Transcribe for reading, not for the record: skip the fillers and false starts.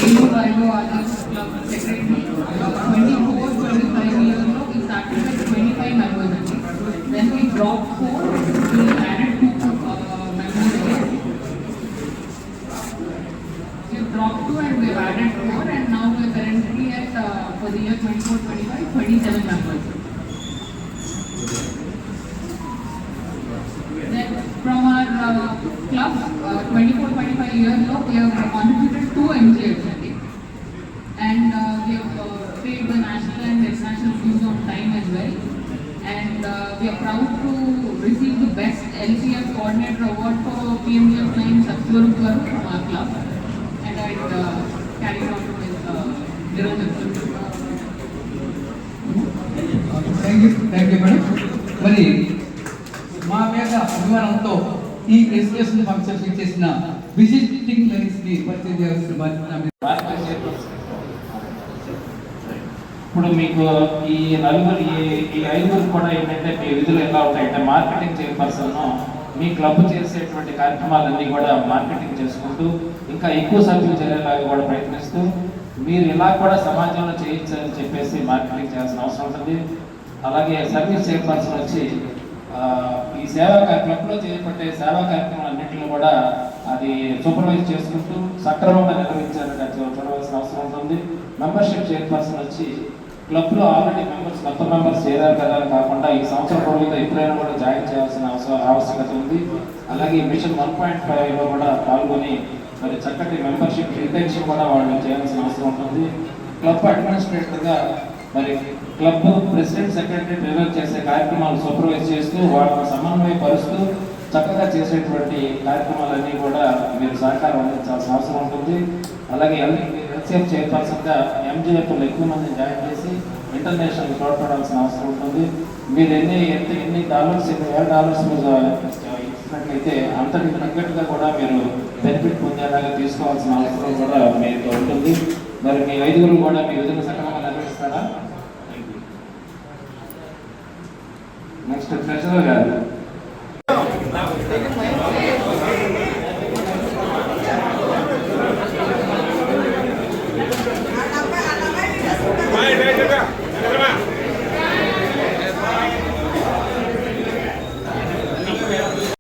AUIO Others Club Secretary. 24-25 years ago, we started with 25 members. Then we dropped 4, we added 2 members again. We dropped 2 and we have added 4, and now we are currently at, for the year 24-25, 37 members. Then from our club, 24-25 years ago, we have contributed 2 MGFs, and we have paid the national and international dues on time as well. And we are proud to receive the best LCF coordinator award for PMGF line Satguru from our club. And I carry on with Niranjan. Thank you, madam. Mari, మా మీద అభిమానంతో ఈ education functions చేసిన visiting lines ని పరిచయం చేయాల్సిన బాధ్యత. ఇప్పుడు మీకు ఈ నలుగురు ఈ ఐదుగురు కూడా ఏంటంటే మీ విధులు ఎలా ఉంటాయంటే మార్కెటింగ్ చైర్పర్సన్ మీ క్లబ్ చేసేటువంటి కార్యక్రమాలన్నీ కూడా మార్కెటింగ్ చేసుకుంటూ ఇంకా ఎక్కువ సభ్యులు చేరేలాగా కూడా ప్రయత్నిస్తూ మీరు ఇలా కూడా సమాజంలో చేయించాలని చెప్పేసి మార్కెటింగ్ చేయాల్సిన అవసరం ఉంటుంది. అలాగే సర్వీస్ చైర్పర్సన్ వచ్చి ఈ సేవా క్లబ్లో చేపట్టే సేవా కార్యక్రమాలన్నింటినీ కూడా అది సూపర్వైజ్ చేసుకుంటూ సక్రమంగా నిర్వహించాలని చూడవలసిన అవసరం ఉంటుంది. మెంబర్షిప్ చైర్పర్సన్ వచ్చి క్లబ్లో ఆల్రెడీ కొత్త మెంబర్స్ చేరారు కదా అని కాకుండా ఈ సంవత్సరం రోజులతో ఎప్పుడైనా కూడా జాయిన్ చేయాల్సిన ఆవశ్యకత ఉంది. అలాగే మిషన్ 1.5లో కూడా పాల్గొని మరి చక్కటి మెంబర్షిప్ రిటెన్షన్ కూడా వాళ్ళు చేయాల్సిన అవసరం ఉంటుంది. క్లబ్ అడ్మినిస్ట్రేటర్గా మరి క్లబ్ ప్రెసిడెంట్ సెక్రటరీ డెవలప్ చేసే కార్యక్రమాలు సూపర్వైజ్ చేస్తూ వాళ్ళని సమన్వయపరుస్తూ చక్కగా చేసేటువంటి కార్యక్రమాలన్నీ కూడా మీరు సహకారం అందించాల్సిన అవసరం ఉంటుంది. అలాగే ఎల్సీఎఫ్ చైర్పర్సన్గా ఎంజీఎఫ్లో ఎక్కువ మందిని జాయిన్ చేసి ఇంటర్నేషనల్ తోడ్పడాల్సిన అవసరం ఉంటుంది. మీరు ఎన్ని డాలర్స్ ఇచ్చినట్లయితే అంతటి తగ్గట్టుగా కూడా మీరు బెనిఫిట్ పొందేలాగా తీసుకోవాల్సిన అవసరం కూడా మీకు ఉంటుంది. మరి మీ ఐదుగురు కూడా మీ విధులు సక్రమంగా నిర్వహిస్తారా? నెక్స్ట్ ట్రెజరర్ గారు.